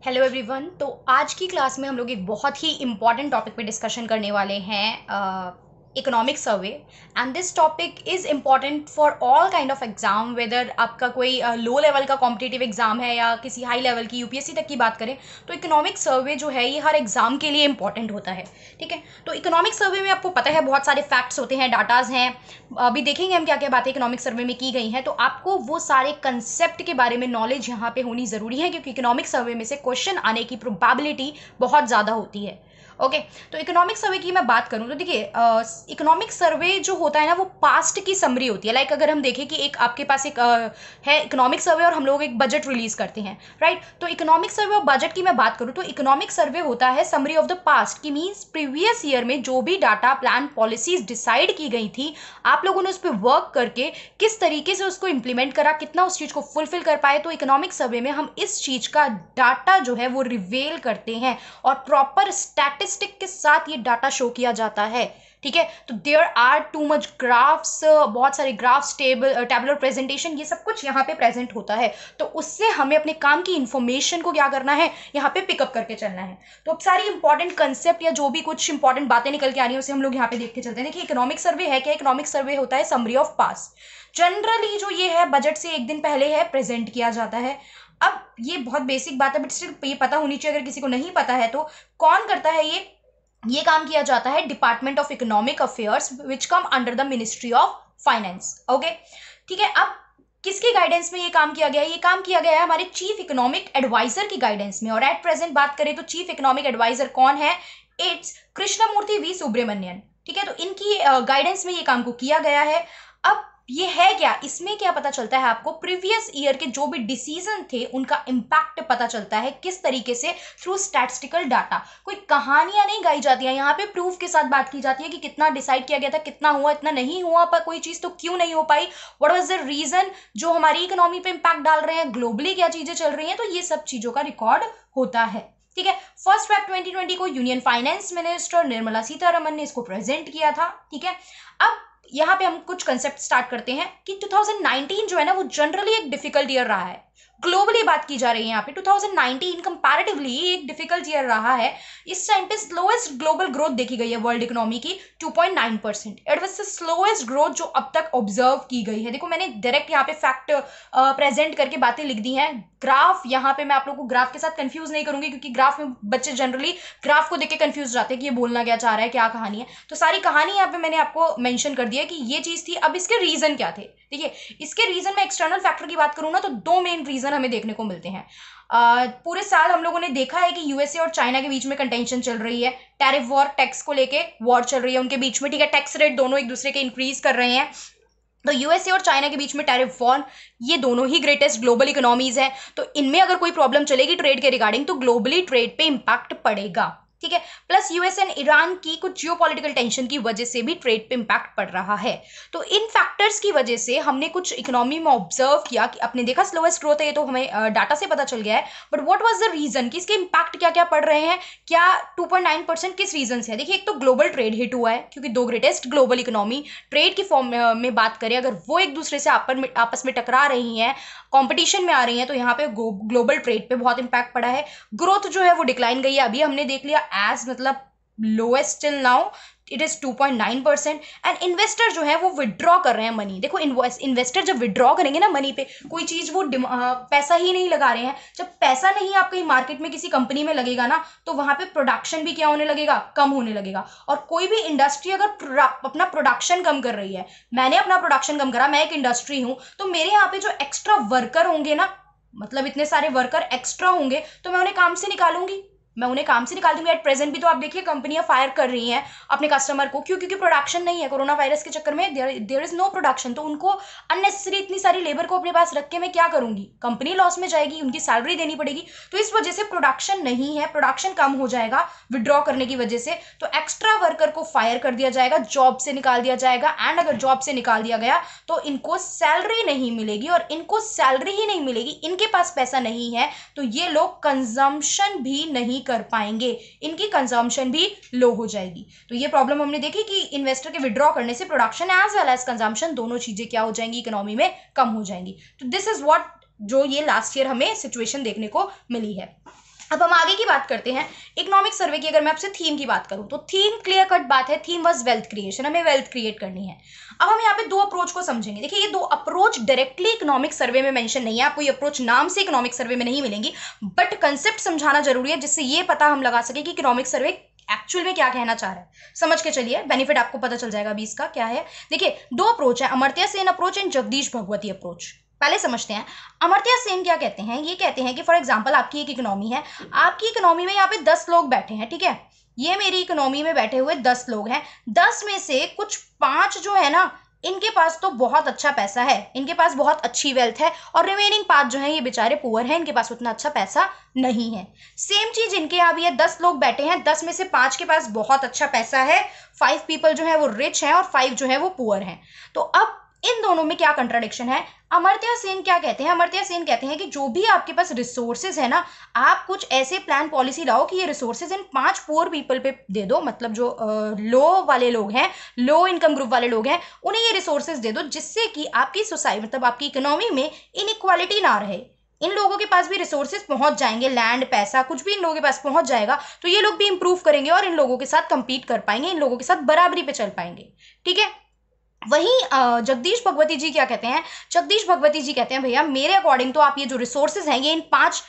Hello everyone. तो आज की क्लास में हम लोग एक बहुत ही इम्पॉर्टेंट टॉपिक पे डिस्कशन करने वाले हैं, economic survey. And this topic is important for all kind of exam, whether आपका कोई लो लेवल का कॉम्पिटिटिव एग्जाम है या किसी हाई लेवल की यूपीएससी तक की बात करें तो इकोनॉमिक सर्वे जो है ये हर एग्जाम के लिए इम्पॉर्टेंट होता है। ठीक है, तो इकोनॉमिक सर्वे में आपको पता है बहुत सारे फैक्ट्स होते हैं, डाटाज हैं। अभी देखेंगे हम क्या क्या बातें इकोनॉमिक सर्वे में की गई हैं, तो आपको वो सारे कंसेप्ट के बारे में नॉलेज यहाँ पे होनी ज़रूरी है, क्योंकि इकोनॉमिक सर्वे में से क्वेश्चन आने की प्रोबेबिलिटी बहुत ज़्यादा होती है। ओके, तो इकोनॉमिक सर्वे की मैं बात करूं तो देखिए, इकोनॉमिक सर्वे जो होता है ना वो पास्ट की समरी होती है। लाइक अगर हम देखें कि एक आपके पास एक है इकोनॉमिक सर्वे और हम लोग एक बजट रिलीज करते हैं, राइट। तो इकोनॉमिक सर्वे और बजट की मैं बात करूं तो इकोनॉमिक सर्वे होता है समरी ऑफ द पास्ट, की मीन्स प्रीवियस ईयर में जो भी डाटा प्लान पॉलिसीज डिसाइड की गई थी, आप लोगों ने उस पर वर्क करके किस तरीके से उसको इंप्लीमेंट करा, कितना उस चीज को फुलफिल कर पाए। तो इकोनॉमिक सर्वे में हम इस चीज का डाटा जो है वो रिवेल करते हैं और प्रॉपर स्टैटिस्टिक के साथ ये डाटा शो किया जाता है। ठीक है, तो there are too much graphs, बहुत सारे ग्राफ्स, टेबलर प्रेजेंटेशन, ये सब कुछ यहाँ पे प्रेजेंट होता है। तो उससे हमें अपने काम की इंफॉर्मेशन को क्या करना है, यहाँ पे पिकअप करके चलना है। तो अब सारी इंपॉर्टेंट कंसेप्ट या जो भी कुछ इंपॉर्टेंट बातें निकल के आ रही है उसे हम लोग यहाँ पे देख के चलते हैं। देखिए, इकोनॉमिक सर्वे है क्या? इकोनॉमिक सर्वे होता है समरी ऑफ पास्ट। जनरली जो ये है बजट से एक दिन पहले है प्रेजेंट किया जाता है। अब ये बहुत बेसिक बात है, बट स्टिल ये पता होनी चाहिए। अगर किसी को नहीं पता है तो कौन करता है ये काम किया जाता है department of economic affairs, which come under the ministry of finance. Okay, ठीक है। अब किसके गाइडेंस में ये काम किया गया है? ये काम किया गया है हमारे चीफ इकोनॉमिक एडवाइजर की गाइडेंस में। और एट प्रेजेंट बात करें तो चीफ इकोनॉमिक एडवाइजर कौन है? It's Krishnamurthy V Subramanian. ठीक है, तो इनकी गाइडेंस में ये काम को किया गया है। अब ये है क्या, इसमें क्या पता चलता है आपको? प्रीवियस ईयर के जो भी डिसीजन थे उनका इंपैक्ट पता चलता है किस तरीके से, थ्रू स्टैटिस्टिकल डाटा। कोई कहानियां नहीं गाई जाती हैं यहाँ पे, प्रूफ के साथ बात की जाती है कि कितना डिसाइड किया गया था, कितना हुआ, इतना नहीं हुआ, पर कोई चीज तो क्यों नहीं हो पाई, व्हाट वाज द रीजन, जो हमारी इकोनॉमी पे इंपैक्ट डाल रहे हैं, ग्लोबली क्या चीजें चल रही हैं। तो ये सब चीजों का रिकॉर्ड होता है। ठीक है, फर्स्ट फैक्ट 2020 को union finance minister Nirmala Sitharaman ने इसको प्रेजेंट किया था। ठीक है, अब यहाँ पे हम कुछ कंसेप्ट स्टार्ट करते हैं कि 2019 जो है ना वो जनरली एक डिफिकल्ट ईयर रहा है। ग्लोबली बात की जा रही है यहाँ पे, 2019 कंपैरेटिवली एक डिफिकल्ट ईयर रहा है। इस टाइम पे स्लोएस्ट ग्लोबल ग्रोथ देखी गई है वर्ल्ड इकोनॉमी की, 2.9%। It was the slowest growth जो अब तक ऑब्जर्व की गई है। देखो, मैंने डायरेक्ट यहाँ पे फैक्ट प्रेजेंट करके बातें लिख दी हैं। ग्राफ यहाँ पे मैं आप लोग को ग्राफ के साथ कंफ्यूज नहीं करूंगी, क्योंकि ग्राफ में बच्चे जनरली ग्राफ को देख के कंफ्यूज जाते हैं कि ये बोलना क्या चाह रहा है, क्या कहानी है। तो सारी कहानी यहाँ पे मैंने आपको मेंशन कर दिया कि ये चीज थी। अब इसके रीजन क्या थे? देखिए, इसके रीजन में एक्सटर्नल फैक्टर की बात करूँ ना तो दो मेन रीजन हमें देखने को मिलते हैं। पूरे साल हम लोगों ने देखा है कि यूएसए और चाइना के बीच में कंटेंशन चल रही है, टैरिफ वॉर, टैक्स को लेके वॉर चल रही है उनके बीच में। ठीक है, टैक्स रेट दोनों एक दूसरे के इंक्रीज कर रहे हैं। तो यूएसए और चाइना के बीच में टैरिफ वॉर, ये दोनों ही ग्रेटेस्ट ग्लोबल इकोनॉमीज है। तो इनमें अगर कोई प्रॉब्लम चलेगी ट्रेड के रिगार्डिंग तो ग्लोबली ट्रेड पे इंपैक्ट पड़ेगा। ठीक है, प्लस यूएस एंड ईरान की कुछ जियोपॉलिटिकल टेंशन की वजह से भी ट्रेड पे इंपैक्ट पड़ रहा है। तो इन फैक्टर्स की वजह से हमने कुछ इकोनॉमी में ऑब्जर्व किया कि अपने देखा स्लोएस्ट ग्रोथ है, ये तो हमें डाटा से पता चल गया है। But what was the reason कि इसके इंपैक्ट क्या क्या पड़ रहे हैं, क्या 2.9% किस रीजन से है? देखिए, एक तो ग्लोबल ट्रेड हिट हुआ है, क्योंकि दो ग्रेटेस्ट ग्लोबल इकोनॉमी ट्रेड की फॉर्म में बात करें, अगर वो एक दूसरे से आपस में टकरा रही हैं, कंपटीशन में आ रही हैं, तो यहाँ पे ग्लोबल ट्रेड पे बहुत इंपैक्ट पड़ा है। ग्रोथ जो है वो डिक्लाइन गई है, अभी हमने देख लिया, एज मतलब lowest till now it is 2.9%। And investor जो है वो विड्रॉ कर रहे हैं मनी। देखो, इन्वेस्टर जब विड्रॉ करेंगे ना मनी पे, कोई चीज वो पैसा ही नहीं लगा रहे हैं। जब पैसा नहीं आप कहीं मार्केट में किसी कंपनी में लगेगा ना, तो वहां पे प्रोडक्शन भी क्या होने लगेगा, कम होने लगेगा। और कोई भी इंडस्ट्री अगर अपना प्रोडक्शन कम कर रही है, मैंने अपना प्रोडक्शन कम करा, मैं एक इंडस्ट्री हूं, तो मेरे यहाँ पे जो एक्स्ट्रा वर्कर होंगे ना, मतलब इतने सारे वर्कर एक्स्ट्रा होंगे, तो मैं उन्हें काम से निकालूंगी, मैं उन्हें काम से निकाल दूंगी। एट प्रेजेंट भी तो आप देखिए कंपनियां फायर कर रही हैं अपने कस्टमर को, क्यों? क्योंकि प्रोडक्शन नहीं है। कोरोना वायरस के चक्कर में देयर इज नो प्रोडक्शन, तो उनको अननेसेसरी इतनी सारी लेबर को अपने पास रख के मैं क्या करूंगी? कंपनी लॉस में जाएगी, उनकी सैलरी देनी पड़ेगी। तो इस वजह से प्रोडक्शन नहीं है, प्रोडक्शन कम हो जाएगा विड्रॉ करने की वजह से, तो एक्स्ट्रा वर्कर को फायर कर दिया जाएगा, जॉब से निकाल दिया जाएगा। एंड अगर जॉब से निकाल दिया गया तो इनको सैलरी नहीं मिलेगी, और इनको सैलरी ही नहीं मिलेगी, इनके पास पैसा नहीं है, तो ये लोग कंजम्पशन भी नहीं कर पाएंगे, इनकी कंजम्पशन भी लो हो जाएगी। तो ये प्रॉब्लम हमने देखी कि इन्वेस्टर के विड्रॉ करने से production as well as consumption दोनों चीजें क्या हो जाएंगी, इकोनॉमी में कम हो जाएंगी। तो दिस इज व्हाट जो ये लास्ट ईयर हमें सिचुएशन देखने को मिली है। अब हम आगे की बात करते हैं इकोनॉमिक सर्वे की। अगर मैं आपसे थीम की बात करूं तो थीम क्लियर कट बात है, थीम वाज वेल्थ क्रिएशन, हमें वेल्थ क्रिएट करनी है। अब हम यहाँ पे दो अप्रोच को समझेंगे। देखिए ये दो अप्रोच डायरेक्टली इकोनॉमिक सर्वे में मेंशन नहीं है, आपको ये अप्रोच नाम से इकोनॉमिक सर्वे में नहीं मिलेंगी, बट कंसेप्ट समझाना जरूरी है जिससे ये पता हम लगा सके कि इकोनॉमिक सर्वे एक्चुअल में क्या कहना चाह रहा है। समझ के चलिए, बेनिफिट आपको पता चल जाएगा अभी इसका क्या है। देखिए दो अप्रोच है, Amartya Sen approach and Jagdish Bhagwati approach. पहले समझते हैं अमर्त्य सेन क्या कहते हैं। ये कहते हैं कि फॉर एग्जांपल आपकी एक इकोनॉमी है, आपकी इकोनॉमी में यहाँ पे 10 लोग बैठे हैं, ठीक है, ये मेरी इकोनॉमी में बैठे हुए 10 लोग हैं। 10 में से कुछ 5 जो है ना, इनके पास तो बहुत अच्छा पैसा है, इनके पास बहुत अच्छी वेल्थ है, और रिमेनिंग 5 जो है ये बेचारे पुअर हैं, इनके पास उतना अच्छा पैसा नहीं है। सेम चीज इनके यहाँ भी है, 10 लोग बैठे हैं, 10 में से 5 के पास बहुत अच्छा पैसा है, 5 पीपल जो है वो रिच हैं और 5 जो है वो पुअर हैं। तो अब इन दोनों में क्या कंट्राडिक्शन है। अमर्त्य सेन क्या कहते हैं, अमर्त्य सेन कहते हैं कि जो भी आपके पास रिसोर्सेज है ना, आप कुछ ऐसे प्लान पॉलिसी लाओ कि ये रिसोर्सेज इन 5 पुअर पीपल पे दे दो, मतलब जो लो वाले लोग हैं, लो इनकम ग्रुप वाले लोग हैं, उन्हें ये रिसोर्सेज दे दो, जिससे कि आपकी सोसाइटी मतलब आपकी इकोनॉमी में इनइक्वालिटी ना रहे। इन लोगों के पास भी रिसोर्सेज पहुंच जाएंगे, लैंड पैसा कुछ भी इन लोगों के पास पहुंच जाएगा, तो ये लोग भी इंप्रूव करेंगे और इन लोगों के साथ कंपीट कर पाएंगे, इन लोगों के साथ बराबरी पे चल पाएंगे। ठीक है, वहीं जगदीश भगवती जी क्या कहते हैं, जगदीश भगवती जी कहते हैं भैया मेरे अकॉर्डिंग तो आप ये जो रिसोर्सेज हैं ये इन 5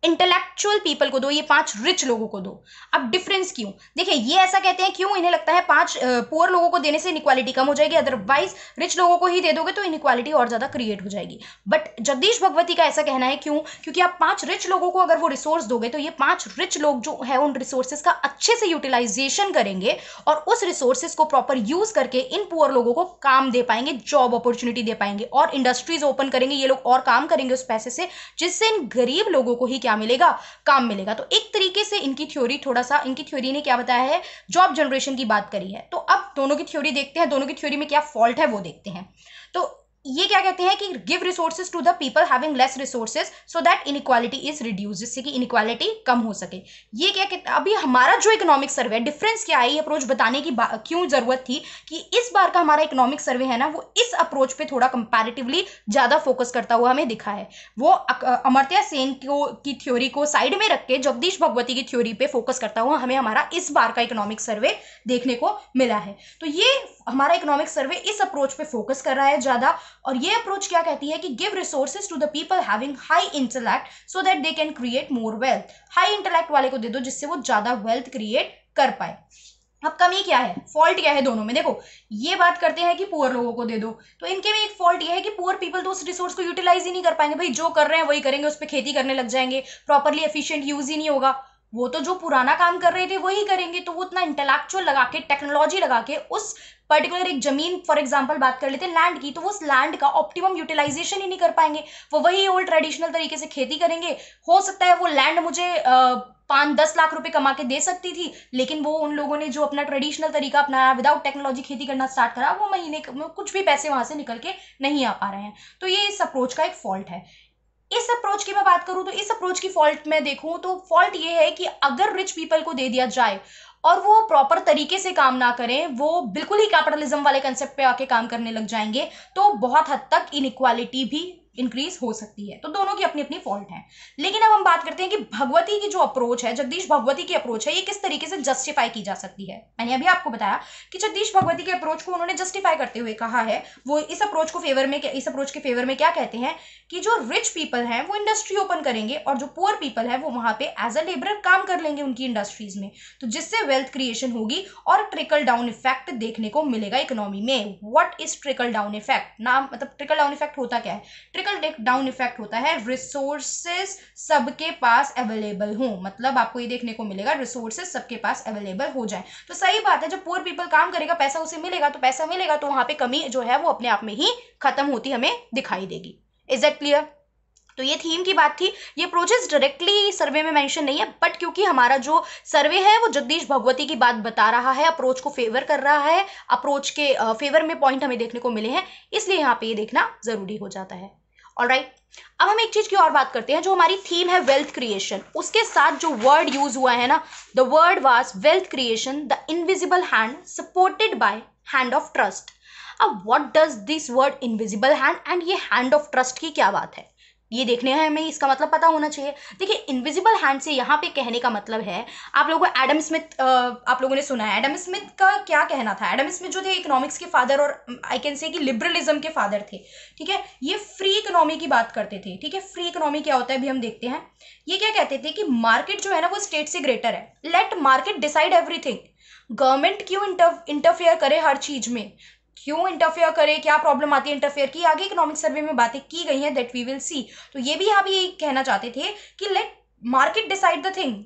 इंटेलेक्चुअल पीपल को दो, ये 5 रिच लोगों को दो। अब डिफरेंस क्यों, देखिए ये ऐसा कहते हैं क्यों, इन्हें लगता है 5 पुअर लोगों को देने से इनइक्वालिटी कम हो जाएगी, अदरवाइज रिच लोगों को ही दे दोगे तो इनइक्वालिटी और ज्यादा क्रिएट हो जाएगी। बट जगदीश भगवती का ऐसा कहना है क्यों, क्योंकि आप 5 रिच लोगों को अगर वो रिसोर्स दोगे तो ये 5 रिच लोग जो है उन रिसोर्सेज का अच्छे से यूटिलाइजेशन करेंगे और उस रिसोर्सेज को प्रॉपर यूज करके इन पुअर लोगों को काम दे पाएंगे, जॉब अपॉर्चुनिटी दे पाएंगे और इंडस्ट्रीज ओपन करेंगे, ये लोग और काम करेंगे उस पैसे से, जिससे इन गरीब लोगों को ही क्या मिलेगा, काम मिलेगा। तो एक तरीके से इनकी थ्योरी थोड़ा सा, इनकी थ्योरी ने क्या बताया है, जॉब जनरेशन की बात करी है। तो अब दोनों की थ्योरी देखते हैं, दोनों की थ्योरी में क्या फॉल्ट है वो देखते हैं। तो ये क्या कहते हैं कि give resources to the people having less resources so that inequality is reduce, जिससे कि इनइक्वालिटी कम हो सके। ये क्या कहते हैं, अभी हमारा जो इकोनॉमिक सर्वे है, डिफरेंस क्या है, ये अप्रोच बताने की क्यों जरूरत थी कि इस बार का हमारा इकोनॉमिक सर्वे है ना, वो इस अप्रोच पे थोड़ा कंपैरेटिवली ज्यादा फोकस करता हुआ हमें दिखा है। वो अमर्त्य सेन की थ्योरी को साइड में रख के जगदीश भगवती की थ्योरी पे फोकस करता हुआ हमें हमारा इस बार का इकोनॉमिक सर्वे देखने को मिला है। तो ये हमारा इकोनॉमिक सर्वे इस अप्रोच पे फोकस कर रहा है ज्यादा, और ये अप्रोच क्या कहती है कि give resources to the people having high intellect so that they can create more wealth. High intellect वाले को दे दो जिससे वो ज्यादा वेल्थ क्रिएट कर पाए। अब कमी क्या है, फॉल्ट क्या है दोनों में, देखो ये बात करते हैं कि पुअर लोगों को दे दो, तो इनके में एक फॉल्ट ये है कि पुअर पीपल तो उस रिसोर्स को यूटिलाइज ही नहीं कर पाएंगे, भाई जो कर रहे हैं वही करेंगे, उस पर खेती करने लग जाएंगे, प्रॉपरली एफिशिएंट यूज ही नहीं होगा। वो तो जो पुराना काम कर रहे थे वही करेंगे, तो वो उतना इंटेलेक्चुअल लगा के, टेक्नोलॉजी लगा के उस पर्टिकुलर एक जमीन फॉर एग्जांपल बात कर लेते हैं लैंड की, तो वो उस लैंड का ऑप्टिमम यूटिलाइजेशन ही नहीं कर पाएंगे, वो वही ओल्ड ट्रेडिशनल तरीके से खेती करेंगे। हो सकता है वो लैंड मुझे 5-10 लाख रुपए कमा के दे सकती थी, लेकिन वो उन लोगों ने जो अपना ट्रेडिशनल तरीका अपनाया, विदाउट टेक्नोलॉजी खेती करना स्टार्ट करा, वो महीने में कुछ भी पैसे वहां से निकल के नहीं आ पा रहे हैं। तो ये इस अप्रोच का एक फॉल्ट है। इस अप्रोच की मैं बात करूं तो इस अप्रोच की फॉल्ट में देखूं तो फॉल्ट ये है कि अगर रिच पीपल को दे दिया जाए और वो प्रॉपर तरीके से काम ना करें, वो बिल्कुल ही कैपिटलिज्म वाले कंसेप्ट पे आके काम करने लग जाएंगे, तो बहुत हद तक इनइक्वालिटी भी इंक्रीज हो सकती है। तो दोनों की अपनी अपनी फॉल्ट है। लेकिन अब हम बात करते हैं कि भगवती की जो अप्रोच है, जगदीश भगवती की अप्रोच है, ये किस तरीके से जस्टिफाई की जा सकती है। मैंने अभी आपको बताया कि जगदीश भगवती के अप्रोच को उन्होंने जस्टिफाई करते हुए कहा है, वो इस अप्रोच के फेवर में क्या कहते हैं कि जो रिच पीपल हैं वो इंडस्ट्री ओपन करेंगे और जो पुअर पीपल है वो वहां पे एज अ लेबरर काम कर लेंगे उनकी इंडस्ट्रीज में, तो जिससे वेल्थ क्रिएशन होगी और ट्रिकल डाउन इफेक्ट देखने को मिलेगा इकोनॉमी में। What is trickle down effect, नाम मतलब ट्रिकल डाउन इफेक्ट होता क्या है, ट्रिकल डाउन इफेक्ट होता है रिसोर्सेस सबके पास अवेलेबल हो, मतलब आपको ये देखने को मिलेगा रिसोर्सेस सबके पास अवेलेबल हो जाए। तो सही बात है, जब पुअर पीपल काम करेगा पैसा उसे मिलेगा, तो पैसा मिलेगा तो वहां पे कमी जो है वो अपने आप में ही खत्म होती हमें दिखाई देगी। Is that clear. तो ये थीम की बात थी। ये प्रोजेक्ट डायरेक्टली सर्वे में मेंशन नहीं है, बट क्योंकि हमारा जो सर्वे है वो जगदीश भगवती की बात बता रहा है, अप्रोच को फेवर कर रहा है, अप्रोच के फेवर में पॉइंट हमें देखने को मिले हैं, इसलिए यहाँ पे ये देखना जरूरी हो जाता है। ऑलराइट, अब हम एक चीज की और बात करते हैं। जो हमारी थीम है वेल्थ क्रिएशन, उसके साथ जो वर्ड यूज हुआ है ना, the word was wealth creation, the invisible hand supported by hand of trust. अब what does this word invisible hand and ये हैंड ऑफ ट्रस्ट की क्या बात है। ये देखने हैं हमें, इसका मतलब पता होना चाहिए। देखिए, इनविजिबल हैंड से यहाँ पे कहने का मतलब है, आप लोगों को एडम स्मिथ आप लोगों ने सुना है, एडम स्मिथ का क्या कहना था। एडम स्मिथ जो थे इकोनॉमिक्स के फादर और आई कैन से कि लिबरलिज्म के फादर थे, ठीक है। ये फ्री इकोनॉमी की बात करते थे, ठीक है। फ्री इकोनॉमी क्या होता है अभी हम देखते हैं। ये क्या कहते थे कि मार्केट जो है ना वो स्टेट से ग्रेटर है, let market decide everything. Government क्यों इंटरफेयर करे हर चीज में, क्यों इंटरफेयर करे, क्या प्रॉब्लम आती है इंटरफेयर की, आगे इकोनॉमिक सर्वे में बातें की गई हैं, दैट वी विल सी। तो ये भी यहाँ पे यही कहना चाहते थे कि let market decide the thing.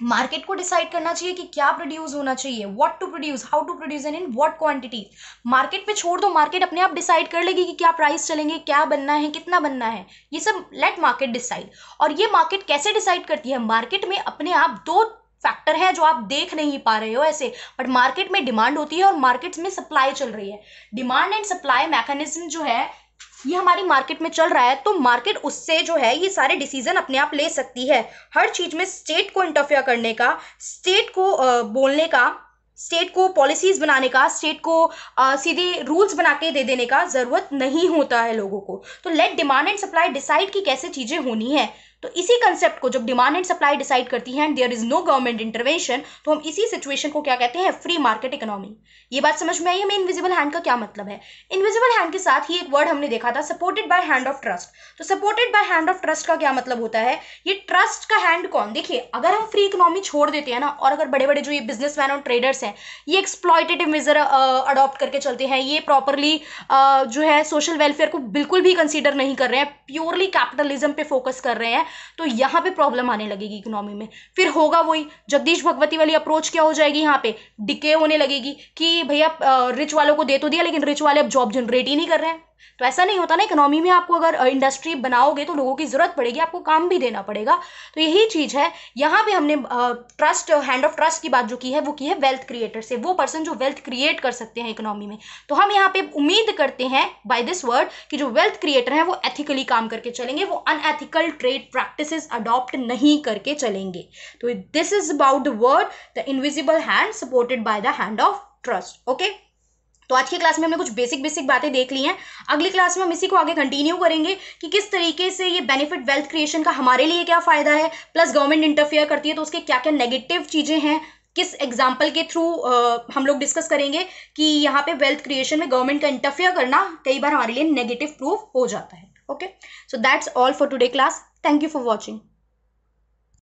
Market को डिसाइड करना चाहिए कि क्या प्रोड्यूस होना चाहिए, what to produce, how to produce and in what quantity. Market पे छोड़ दो, मार्केट अपने आप डिसाइड कर लेगी कि क्या प्राइस चलेंगे, क्या बनना है, कितना बनना है, ये सब लेट मार्केट डिसाइड। और ये मार्केट कैसे डिसाइड करती है, मार्केट में अपने आप दो फैक्टर है जो आप देख नहीं पा रहे हो ऐसे, बट मार्केट में डिमांड होती है और मार्केट्स में सप्लाई चल रही है। डिमांड एंड सप्लाई मैकेनिज्म जो है ये हमारी मार्केट में चल रहा है, तो मार्केट उससे जो है ये सारे डिसीजन अपने आप ले सकती है। हर चीज में स्टेट को इंटरफेयर करने का, स्टेट को बोलने का, स्टेट को पॉलिसीज बनाने का, स्टेट को सीधे रूल्स बना के दे देने का जरूरत नहीं होता है लोगों को। तो let demand and supply decide की कैसे चीजें होनी है। तो इसी कंसेप्ट को जब डिमांड एंड सप्लाई डिसाइड करती है and there is no government intervention, तो हम इसी सिचुएशन को क्या कहते हैं, फ्री मार्केट इकोनॉमी। ये बात समझ में आई हमें इनविजिबल हैंड का क्या मतलब है। इनविजिबल हैंड के साथ ही एक वर्ड हमने देखा था, supported by hand of trust. तो supported by hand of trust का क्या मतलब होता है, ये ट्रस्ट का हैंड कौन, देखिए अगर हम फ्री इकोनॉमी छोड़ देते हैं ना, और अगर बड़े बड़े जो ये बिजनेसमैन और ट्रेडर्स हैं ये एक्सप्लॉयटेटिव मेजर अडॉप्ट करके चलते हैं, ये प्रॉपरली जो है सोशल वेलफेयर को बिल्कुल भी कंसीडर नहीं कर रहे हैं, प्योरली कैपिटलिज्म पे फोकस कर रहे हैं, तो यहाँ पे प्रॉब्लम आने लगेगी इकोनॉमी में। फिर होगा वही जगदीश भगवती वाली अप्रोच, क्या हो जाएगी यहाँ पे, डिके होने लगेगी कि भैया रिच वालों को दे तो दिया लेकिन रिच वाले अब जॉब जनरेट ही नहीं कर रहे हैं। तो ऐसा नहीं होता ना, इकोनॉमी में आपको अगर इंडस्ट्री बनाओगे तो लोगों की जरूरत पड़ेगी, आपको काम भी देना पड़ेगा। तो यही चीज है, यहाँ पे हमने ट्रस्ट, हैंड ऑफ ट्रस्ट की बात जो की है वो की है वेल्थ क्रिएटर से, वो पर्सन जो वेल्थ क्रिएट कर सकते हैं इकोनॉमी में। तो हम यहाँ पे उम्मीद करते हैं बाय दिस वर्ड कि जो वेल्थ क्रिएटर हैं वो एथिकली काम करके चलेंगे, वो अनएथिकल ट्रेड प्रैक्टिसेस अडॉप्ट नहीं करके चलेंगे। तो this is about the word the invisible hand supported by the hand of trust. Okay, तो आज की क्लास में हमने कुछ बेसिक बातें देख ली हैं। अगली क्लास में हम इसी को आगे कंटिन्यू करेंगे कि किस तरीके से ये बेनिफिट वेल्थ क्रिएशन का हमारे लिए क्या फायदा है, प्लस गवर्नमेंट इंटरफेयर करती है तो उसके क्या क्या नेगेटिव चीजें हैं, किस एग्जाम्पल के थ्रू हम लोग डिस्कस करेंगे कि यहाँ पे वेल्थ क्रिएशन में गवर्नमेंट का इंटरफेयर करना कई बार हमारे लिए नेगेटिव प्रूफ हो जाता है। Okay, so that's all for today class. Thank you for watching.